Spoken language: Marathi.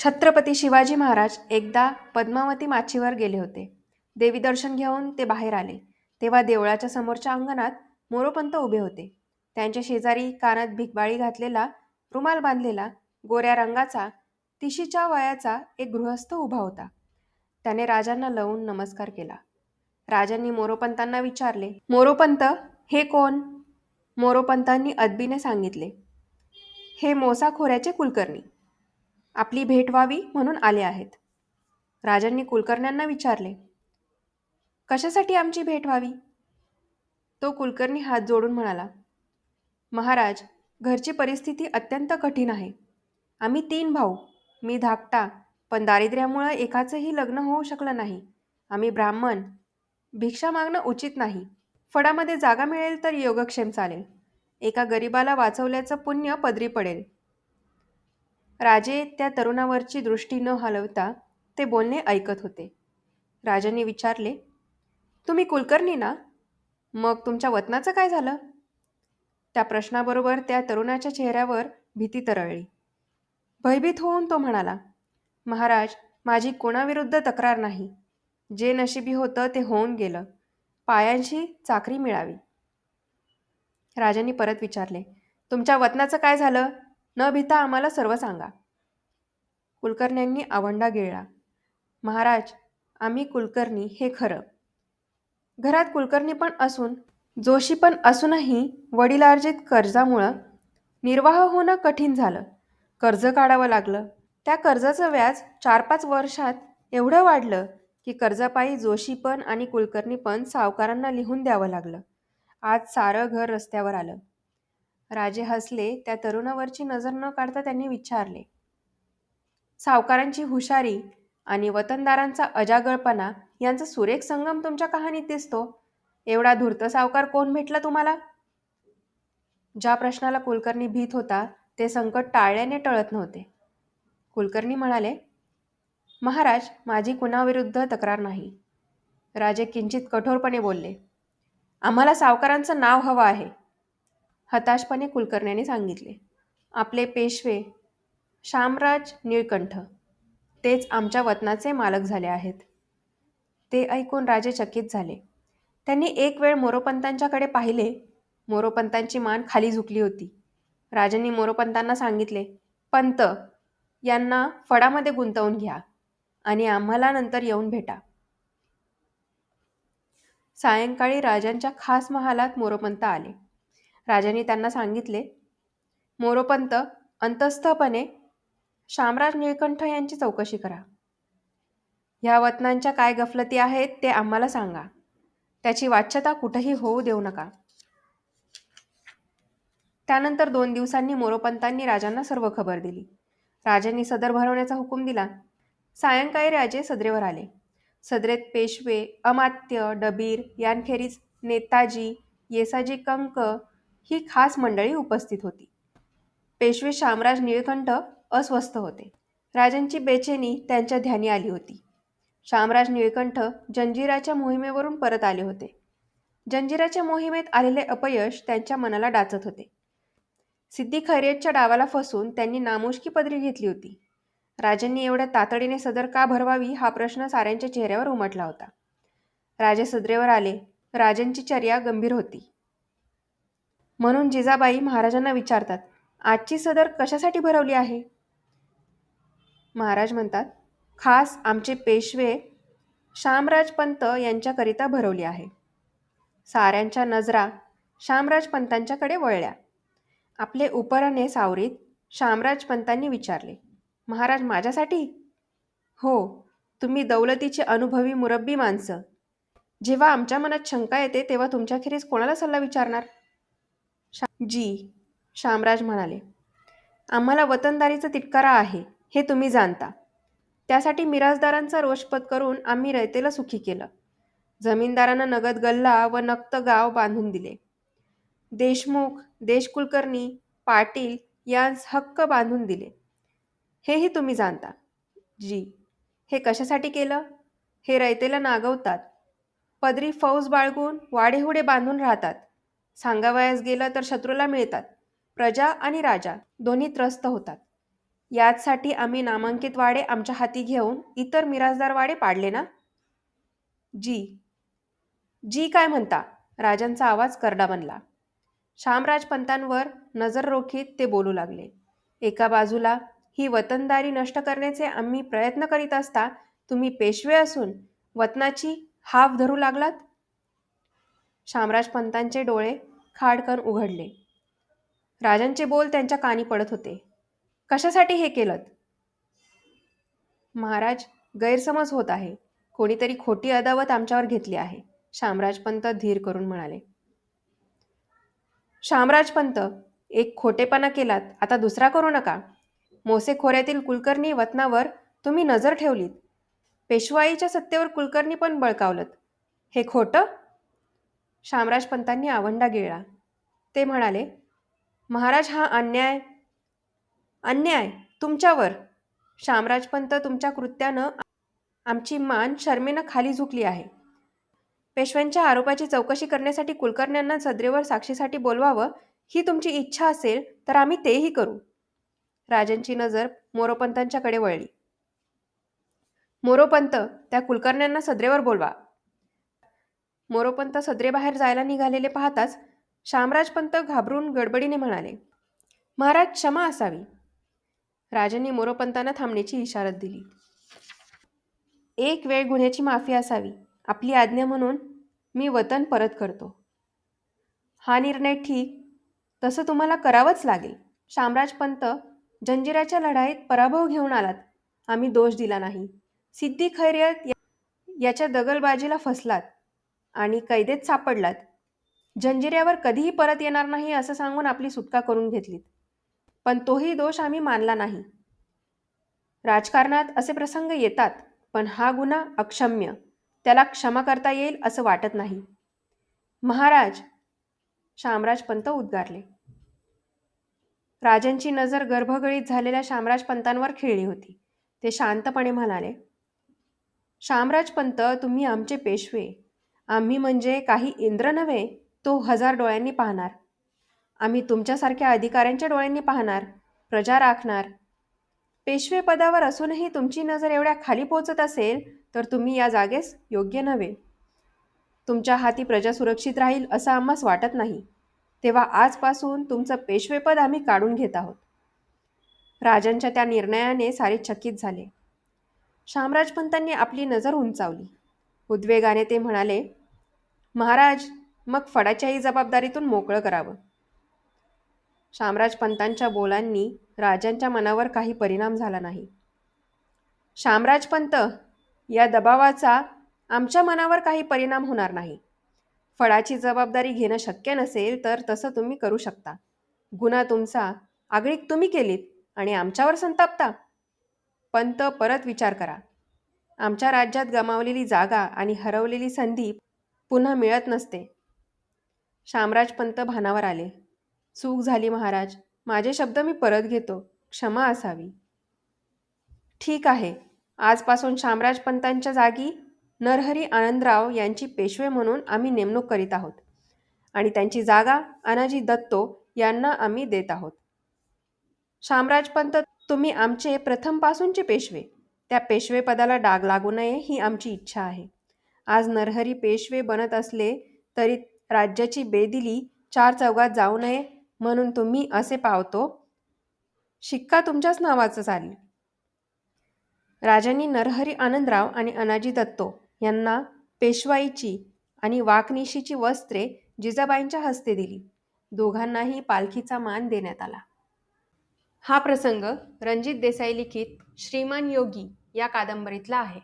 छत्रपती शिवाजी महाराज एकदा पद्मावती माचीवर गेले होते. देवी दर्शन घेऊन ते बाहेर आले. तेव्हा देवळाच्या समोरच्या अंगणात मोरोपंत उभे होते. त्यांच्या शेजारी कानात भिकबाळी घातलेला, रुमाल बांधलेला, गोऱ्या रंगाचा, तिशीच्या वयाचा एक गृहस्थ उभा होता. त्याने राजांना लावून नमस्कार केला. राजांनी मोरोपंतांना विचारले, "मोरोपंत, हे कोण?" मोरोपंतांनी अदबीने सांगितले, "हे मोसाखोऱ्याचे कुलकर्णी. आपली भेट व्हावी म्हणून आले आहेत." राजांनी कुलकर्ण्यांना विचारले, "कशासाठी आमची भेट व्हावी?" तो कुलकर्णी हात जोडून म्हणाला, "महाराज, घरची परिस्थिती अत्यंत कठीण आहे. आम्ही 3 भाऊ. मी धाकटा, पण दारिद्र्यामुळे एकाचंही लग्न होऊ शकलं नाही. आम्ही ब्राह्मण. भिक्षा मागणं उचित नाही. फडामध्ये जागा मिळेल तर योगक्षेम चालेल. एका गरिबाला वाचवल्याचं पुण्य पदरी पडेल." राजे त्या तरुणावरची दृष्टी न हलवता ते बोलणे ऐकत होते. राजांनी विचारले, "तुम्ही कुलकर्णी ना? मग तुमच्या वतनाचं काय झालं?" त्या प्रश्नाबरोबर त्या तरुणाच्या चेहऱ्यावर भीती तरळली. भयभीत होऊन तो म्हणाला, "महाराज, माझी कोणाविरुद्ध तक्रार नाही. जे नशिबी होतं ते होऊन गेलं. पायांशी चाकरी मिळावी." राजांनी परत विचारले, "तुमच्या वतनाचं काय झालं? न भीता आम्हाला सर्व सांगा." कुलकर्ण्यांनी आवंडा गिळला, "महाराज, आम्ही कुलकर्णी हे खरं. घरात कुलकर्णी पण असून, जोशी पण असूनही वडिलार्जित कर्जामुळं निर्वाह होणं कठीण झालं. कर्ज काढावं लागलं. त्या कर्जाचं व्याज 4-5 वर्षात एवढं वाढलं की कर्जापायी जोशी पण आणि कुलकर्णी पण सावकारांना लिहून द्यावं लागलं. आज सारं घर रस्त्यावर आलं." राजे हसले. त्या तरुणावरची नजर न काढता त्यांनी विचारले, "सावकारांची हुशारी आणि वतनदारांचा अजागळपणा यांचा सुरेख संगम तुमच्या कहाणीत दिसतो. एवढा धूर्त सावकार कोण भेटला तुम्हाला?" ज्या प्रश्नाला कुलकर्णी भीत होता ते संकट टाळल्याने टळत नव्हते. कुलकर्णी म्हणाले, "महाराज, माझी कुणाविरुद्ध तक्रार नाही." राजे किंचित कठोरपणे बोलले, "आम्हाला सावकारांचं नाव हवं आहे." हताशपणे कुलकर्ण्याने सांगितले, "आपले पेशवे शामराज निळकंठ, तेच आमच्या वतनाचे मालक झाले आहेत." ते ऐकून राजे चकित झाले. त्यांनी एक वेळ मोरोपंतांच्याकडे पाहिले. मोरोपंतांची मान खाली झुकली होती. राजांनी मोरोपंतांना सांगितले, "पंत, यांना फडामध्ये गुंतवून घ्या आणि आम्हाला नंतर येऊन भेटा." सायंकाळी राजांच्या खास महालात मोरोपंत आले. राजांनी त्यांना सांगितले, "मोरोपंत, अंतस्थपणे शामराज निळकंठ यांची चौकशी करा. ह्या वतनांच्या काय गफलती आहेत ते आम्हाला सांगा. त्याची वाच्यता कुठेही होऊ देऊ नका." त्यानंतर 2 दिवसांनी मोरोपंतांनी राजांना सर्व खबर दिली. राजांनी सदर भरवण्याचा हुकूम दिला. सायंकाळी राजे सदरेवर आले. सदरेत पेशवे, अमात्य, डबीर यांखेरीज नेताजी, येसाजी कंक ही खास मंडळी उपस्थित होती. पेशवे शामराज निळकंठ अस्वस्थ होते. राजांची बेचैनी त्यांच्या ध्यानी आली होती. शामराज निळकंठ जंजिराच्या मोहिमेवरून परत आले होते. जंजिराच्या मोहिमेत आलेले अपयश त्यांच्या मनाला डाचत होते. सिद्दी खैरेतच्या डावाला फसून त्यांनी नामुष्की पदरी घेतली होती. राजांनी एवढ्या तातडीने सदर का भरवावी हा प्रश्न साऱ्यांच्या चेहऱ्यावर उमटला होता. राजे सदरेवर आले. राजांची चर्या गंभीर होती. म्हणून जिजाबाई महाराजांना विचारतात, "आजची सदर कशासाठी भरवली आहे?" महाराज म्हणतात, "खास आमचे पेशवे शामराज पंत यांच्याकरिता भरवली आहे." साऱ्यांच्या नजरा शामराज पंतांच्याकडे वळल्या. आपले उपरणे सावरीत शामराज पंतांनी विचारले, "महाराज, माझ्यासाठी?" "हो, तुम्ही दौलतीची अनुभवी मुरब्बी माणसं. जेव्हा आमच्या मनात शंका येते तेव्हा तुमच्याखेरीज कोणाला सल्ला विचारणार?" "जी," शामराज म्हणाले, "आम्हाला वतनदारीचा तिटकारा आहे, हे तुम्ही जाणता. त्यासाठी मिरासदारांचा रोष पत्करून आम्ही रयतेला सुखी केलं. जमीनदारांना नगद गल्ला व नक्त गाव बांधून दिले. देशमुख, देशकुलकर्णी, पाटील यांस हक्क बांधून दिले. हेही तुम्ही जाणता." "जी." "हे कशासाठी केलं?" "हे रयतेला नागवतात. पदरी फौज बाळगून वाडेहुडे बांधून राहतात. सांगावयास गेलं तर शत्रूला मिळतात. प्रजा आणि राजा दोन्ही त्रस्त होतात. याचसाठी आम्ही नामांकित वाडे आमच्या हाती घेऊन इतर मिरासदार वाडे पाडले ना? जी. जी काय म्हणता? राजांचा आवाज करडा बनला. शामराज पंतांवर नजर रोखीत ते बोलू लागले. एका बाजूला ही वतनदारी नष्ट करण्याचे आम्ही प्रयत्न करीत असता तुम्ही पेशवे असून वतनाची हाफ धरू लागलात. शामराज पंतांचे डोळे खाडकन उघडले. राजांचे बोल त्यांच्या कानी पडत होते. कशासाठी हे केलं? महाराज, गैरसमज होत आहे. कोणीतरी खोटी अदावत आमच्यावर घेतली आहे. शामराज पंत धीर करून म्हणाले. शामराज पंत, एक खोटेपणा केलात, आता दुसरा करू नका. मोसे खोऱ्यातील कुलकर्णी वतनावर तुम्ही नजर ठेवलीत. पेशवाईच्या सत्तेवर कुलकर्णी पण बळकावलत. हे खोटं? शामराज पंतांनी आवंडा गिळला. ते म्हणाले, महाराज, हा अन्याय अन्याय तुमच्यावर. शामराज पंत, तुमच्या कृत्यानं आमची मान शर्मेनं खाली झुकली आहे. पेशव्यांच्या आरोपाची चौकशी करण्यासाठी कुलकर्ण्यांना सद्रेवर साक्षीसाठी बोलवावं ही तुमची इच्छा असेल तर आम्ही तेही करू. राजांची नजर मोरोपंतांच्याकडे वळली. मोरोपंत, त्या कुलकर्ण्यांना सद्रेवर बोलवा. मोरोपंत सद्रेबाहेर जायला निघालेले पाहताच शामराज पंत घाबरून गडबडीने म्हणाले, महाराज, क्षमा असावी. राजांनी मोरोपंतांना थांबण्याची इशारत दिली. एक वेळ गुन्ह्याची माफी असावी. आपली आज्ञा म्हणून मी वतन परत करतो. हा निर्णय ठीक, तसं तुम्हाला करावंच लागेल. शामराज पंत, जंजिराच्या लढाईत पराभव घेऊन आलात. आम्ही दोष दिला नाही. सिद्दी खैरियत याच्या दगलबाजीला फसलात आणि कैदेत सापडलात. जंजिऱ्यावर कधीही परत येणार नाही असं सांगून आपली सुटका करून घेतलीत. पण तोही दोष आम्ही मानला नाही. राजकारणात असे प्रसंग येतात, पण हा गुन्हा अक्षम्य. त्याला क्षमा करता येईल असं वाटत नाही. महाराज, शामराज पंत उद्गारले. राजांची नजर गर्भगळीत झालेल्या शामराज पंतांवर खिळली होती. ते शांतपणे म्हणाले, शामराज पंत, तुम्ही आमचे पेशवे. आम्ही म्हणजे काही इंद्र नव्हे, तो 1000 डोळ्यांनी पाहणार. आम्ही तुमच्यासारख्या अधिकाऱ्यांच्या डोळ्यांनी पाहणार, प्रजा राखणार. पेशवे पदावर असूनही तुमची नजर एवढ्या खाली पोहोचत असेल तर तुम्ही या जागेस योग्य नव्हे. तुमच्या हाती प्रजा सुरक्षित राहील असं आम्हास वाटत नाही. तेव्हा आजपासून तुमचं पेशवेपद आम्ही काढून घेत आहोत. राजांच्या त्या निर्णयाने सारे चकित झाले. शामराज पंतांनी आपली नजर उंचावली. उद्वेगाने ते म्हणाले, महाराज, मग फडाच्याही जबाबदारीतून मोकळं करावं. शामराज पंतांच्या बोलांनी राजांच्या मनावर काही परिणाम झाला नाही. शामराज पंत, या दबावाचा आमच्या मनावर काही परिणाम होणार नाही. फडाची जबाबदारी घेणं शक्य नसेल तर तसं तुम्ही करू शकता. गुन्हा तुमचा, आगळीक तुम्ही केलीत आणि आमच्यावर संतापता. पंत, परत विचार करा. आमच्या राज्यात गमावलेली जागा आणि हरवलेली संधी पुन्हा मिळत नसते. शामराज पंत भानावर आले. चूक झाली महाराज. माझे शब्द मी परत घेतो. क्षमा असावी. ठीक आहे. आजपासून शामराज पंतांच्या जागी नरहरी आनंदराव यांची पेशवे म्हणून आम्ही नेमणूक करीत आहोत आणि त्यांची जागा अनाजी दत्तो यांना आम्ही देत आहोत. शामराज पंत, तुम्ही आमचे प्रथमपासूनचे पेशवे. त्या पेशवे पदाला डाग लागू नये ही आमची इच्छा आहे. आज नरहरी पेशवे बनत असले तरी राज्याची बेदिली 4 चौघात जाऊ नये म्हणून तुम्ही असे पावतो. शिक्का तुमच्याच नावाचा चालेल. राजांनी नरहरी आनंदराव आणि अनाजी दत्तो यांना पेशवाईची आणि वाकनिशीची वस्त्रे जिजाबाईंच्या हस्ते दिली. दोघांनाही पालखीचा मान देण्यात आला. हा प्रसंग रणजित देसाई लिखित श्रीमान योगी या कादंबरीतला आहे.